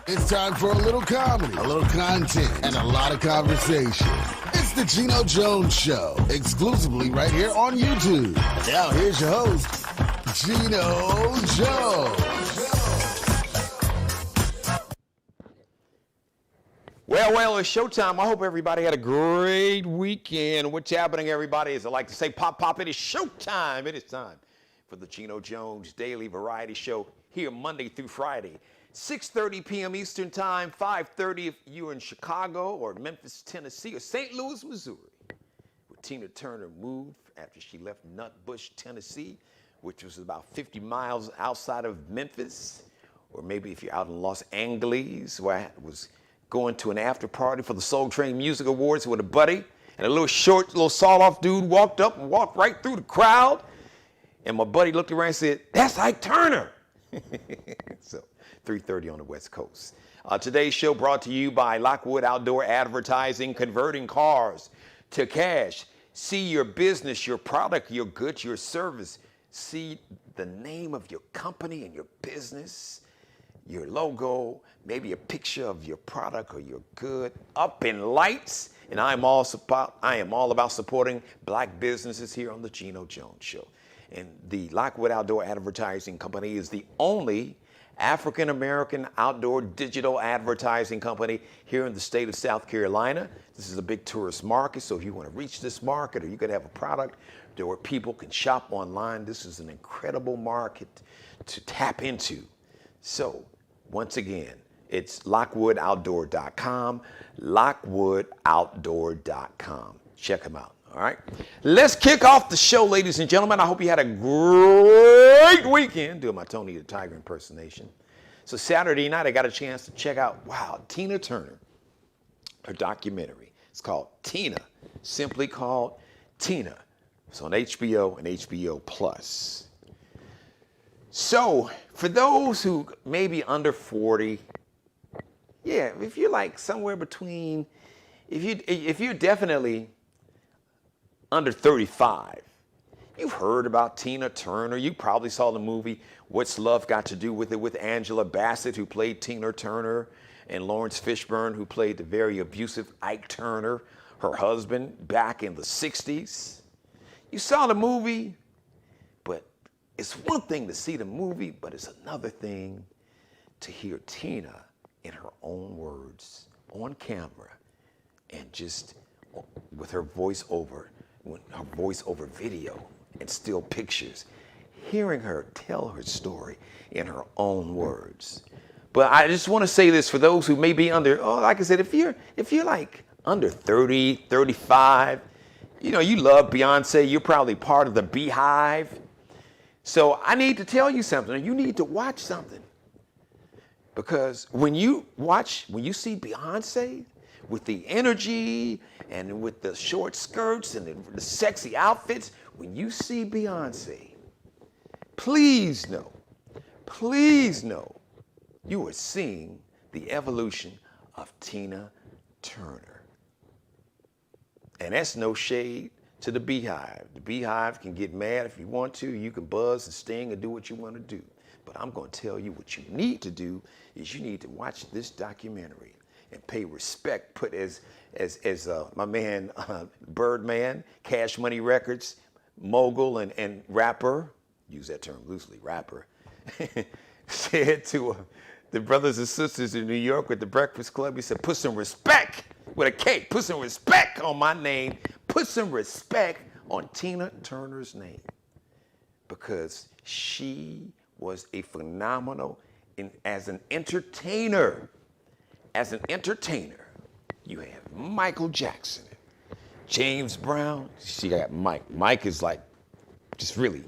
It's time for a little comedy, a little content, and a lot of conversation. It's the Geno Jones Show, exclusively right here on YouTube. Now here's your host, Geno Jones. Well, it's showtime. I hope everybody had a great weekend. What's happening, everybody? As I like to say, pop, it is showtime. It is time for the Geno Jones Daily Variety Show here Monday through Friday. 6:30 p.m. Eastern Time, 5:30 if you're in Chicago or Memphis, Tennessee, or St. Louis, Missouri, where Tina Turner moved after she left Nutbush, Tennessee, which was about 50 miles outside of Memphis. Or maybe if you're out in Los Angeles, where I was going to an after party for the Soul Train Music Awards with a buddy, and a little short, sawed-off dude walked up and walked right through the crowd, and my buddy looked around and said, "That's Ike Turner." So 3:30 on the West Coast. Today's show brought to you by Lockwood Outdoor Advertising, converting cars to cash. See your business, your product, your goods, your service. See the name of your company and your business, your logo, maybe a picture of your product or your good up in lights. And I am all about supporting black businesses here on the Geno Jones Show. And the Lockwood Outdoor Advertising Company is the only African-American outdoor digital advertising company here in the state of South Carolina. This is a big tourist market, so if you want to reach this market or you could have a product where people can shop online, this is an incredible market to tap into. So once again, it's LockwoodOutdoor.com, LockwoodOutdoor.com. Check them out. All right, let's kick off the show, ladies and gentlemen. I hope you had a great weekend doing my Tony the Tiger impersonation. So Saturday night, I got a chance to check out, Tina Turner, her documentary. It's called Tina, simply called Tina. It's on HBO and HBO Plus. So for those who may be under 40, if you're like somewhere between, if you're definitely under 35, you've heard about Tina Turner. You probably saw the movie What's Love Got to Do with It with Angela Bassett, who played Tina Turner, and Lawrence Fishburne, who played the very abusive Ike Turner, her husband, back in the 60s. You saw the movie, but it's one thing to see the movie, but it's another thing to hear Tina in her own words on camera and just with her voiceover video and still pictures, hearing her tell her story in her own words. But I just want to say this for those who may be under, like I said, if you're like under 30, 35, you love Beyonce, you're probably part of the Beehive. So I need to tell you something. You need to watch something. Because when you see Beyonce with the energy and with the short skirts and the sexy outfits, when you see Beyonce, please know, you are seeing the evolution of Tina Turner. And that's no shade to the Beehive. The Beehive can get mad if you want to. You can buzz and sting and do what you want to do. But I'm going to tell you what you need to do is you need to watch this documentary and pay respect, put as my man Birdman, Cash Money Records, mogul and rapper, use that term loosely, rapper, said to the brothers and sisters in New York at the Breakfast Club, he said, put some respect with a K, put some respect on my name, put some respect on Tina Turner's name, because she was a phenomenal as an entertainer. As an entertainer, you have Michael Jackson, James Brown. She got Mike. Mike is like, just really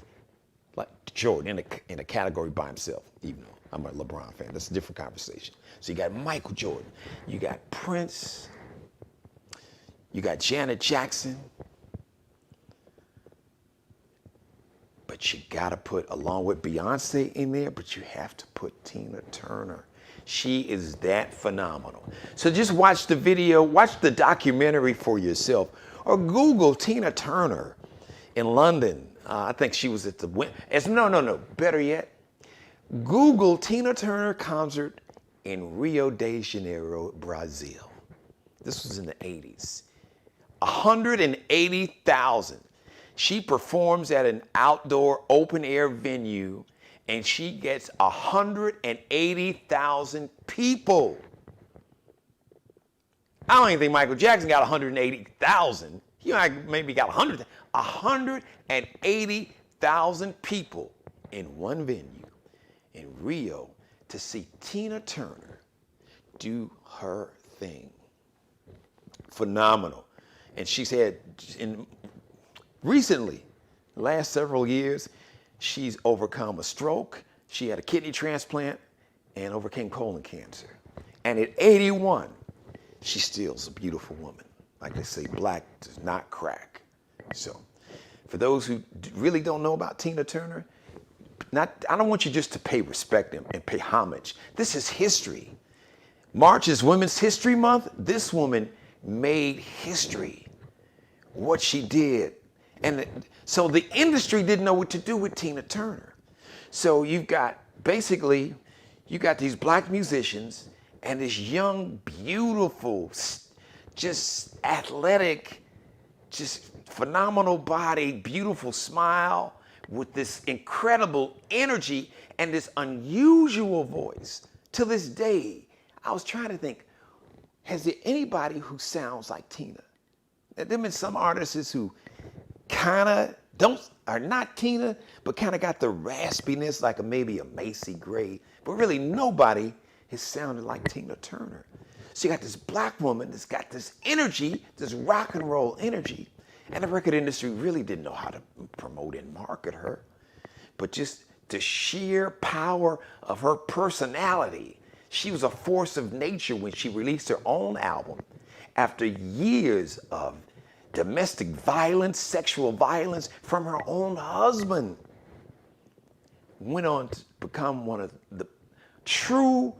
like Jordan in a category by himself, even though I'm a LeBron fan. That's a different conversation. So you got Michael Jordan. You got Prince. You got Janet Jackson. But you got to put, along with Beyonce in there, but you have to put Tina Turner. She is that phenomenal. So just watch the video, watch the documentary for yourself, or Google Tina Turner in London. I think she was at the, better yet, Google Tina Turner concert in Rio de Janeiro, Brazil. This was in the 80s. 180,000. She performs at an outdoor open air venue and she gets 180,000 people. I don't even think Michael Jackson got 180,000. He maybe got 180,000 people in one venue in Rio to see Tina Turner do her thing. Phenomenal. And she's had, recently, the last several years, she's overcome a stroke, she had a kidney transplant, and overcame colon cancer. And at 81, she still's a beautiful woman. Like they say, black does not crack. So, for those who really don't know about Tina Turner, I don't want you just to pay respect and pay homage. This is history. March is Women's History Month. This woman made history. What she did. And so the industry didn't know what to do with Tina Turner. So you got these black musicians and this young, beautiful, just athletic, just phenomenal body, beautiful smile with this incredible energy and this unusual voice. To this day, I was trying to think, has there anybody who sounds like Tina? There have been some artists who kind of are not Tina, but kind of got the raspiness like maybe a Macy Gray, but really nobody has sounded like Tina Turner. So you got this black woman that's got this energy, this rock and roll energy, and the record industry really didn't know how to promote and market her, but just the sheer power of her personality. She was a force of nature when she released her own album after years of domestic violence, sexual violence from her own husband. Went on to become one of the true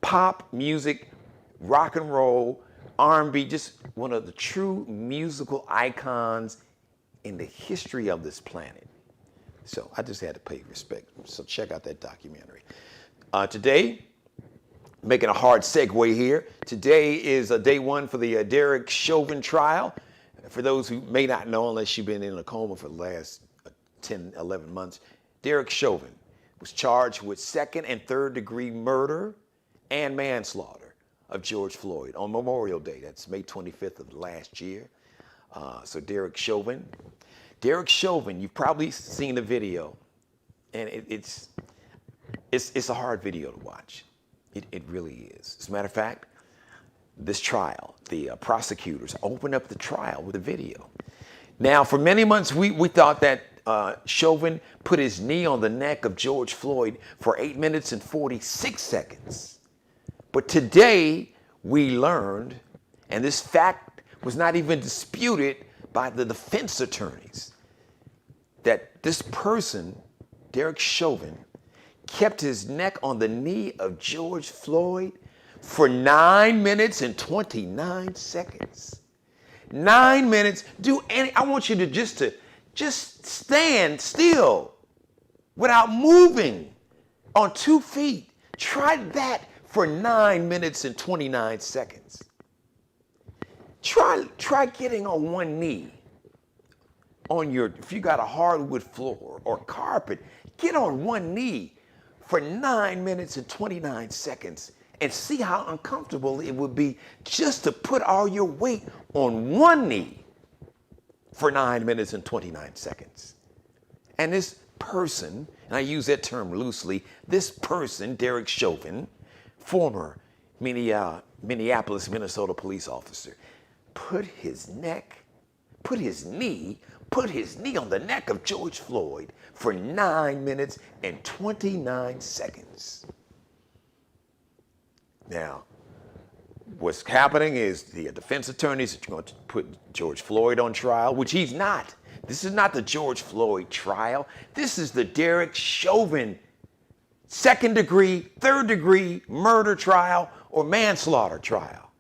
pop music, rock and roll, R&B, just one of the true musical icons in the history of this planet. So I just had to pay respect. So check out that documentary. Today, making a hard segue here. Today is day one for the Derek Chauvin trial. For those who may not know, unless you've been in a coma for the last 10, 11 months, Derek Chauvin was charged with second and third degree murder and manslaughter of George Floyd on Memorial Day. That's May 25th of last year. So Derek Chauvin, you've probably seen the video, and it's a hard video to watch. It really is. As a matter of fact, this trial, the prosecutors opened up the trial with a video. Now, for many months, we thought that Chauvin put his knee on the neck of George Floyd for 8 minutes and 46 seconds. But today, we learned, and this fact was not even disputed by the defense attorneys, that this person, Derek Chauvin, kept his neck on the knee of George Floyd for 9 minutes and 29 seconds. 9 minutes. I want you to just stand still without moving on 2 feet. Try that for 9 minutes and 29 seconds. Try getting on one knee if you got a hardwood floor or carpet, get on one knee for 9 minutes and 29 seconds and see how uncomfortable it would be just to put all your weight on one knee for 9 minutes and 29 seconds. And this person, and I use that term loosely, this person, Derek Chauvin, former Minneapolis, Minnesota police officer, put his knee on the neck of George Floyd for 9 minutes and 29 seconds. Now, what's happening is the defense attorneys are going to put George Floyd on trial, which he's not. This is not the George Floyd trial. This is the Derek Chauvin second degree, third degree murder trial or manslaughter trial.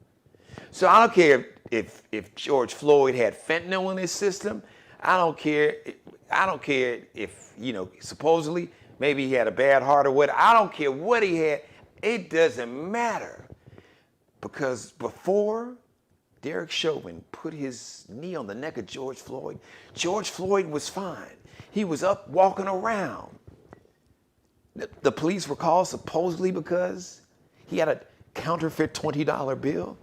So I don't care if George Floyd had fentanyl in his system. I don't care if, supposedly maybe he had a bad heart or what. I don't care what he had. It doesn't matter. Because before Derek Chauvin put his knee on the neck of George Floyd was fine. He was up walking around. The police were called supposedly because he had a counterfeit $20 bill,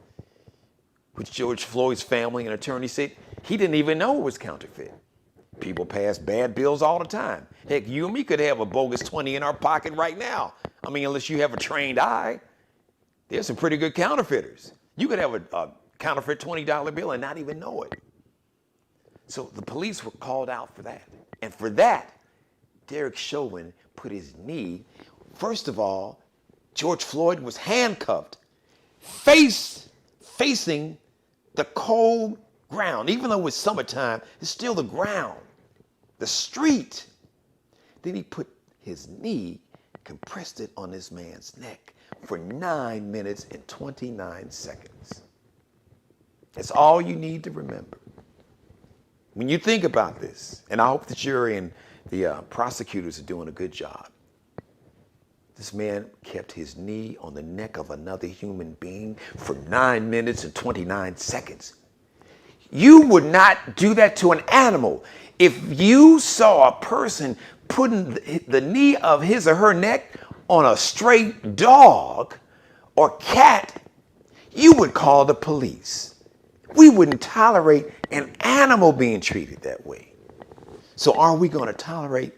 which George Floyd's family and attorney said he didn't even know it was counterfeit. People pass bad bills all the time. Heck, you and me could have a bogus 20 in our pocket right now. I mean, unless you have a trained eye. There's some pretty good counterfeiters. You could have a counterfeit $20 bill and not even know it. So the police were called out for that. And for that, Derek Chauvin put his knee. First of all, George Floyd was handcuffed, facing the cold ground. Even though it was summertime, it's still the ground, the street. Then he put his knee, compressed it on this man's neck for 9 minutes and 29 seconds. That's all you need to remember. When you think about this, and I hope the jury and the prosecutors are doing a good job, this man kept his knee on the neck of another human being for 9 minutes and 29 seconds. You would not do that to an animal. If you saw a person putting the knee of his or her neck on a stray dog or cat, you would call the police. We wouldn't tolerate an animal being treated that way. So are we going to tolerate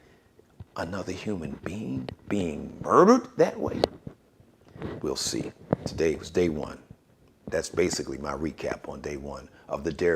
another human being murdered that way? We'll see. Today was day one. That's basically my recap on day one of the Derek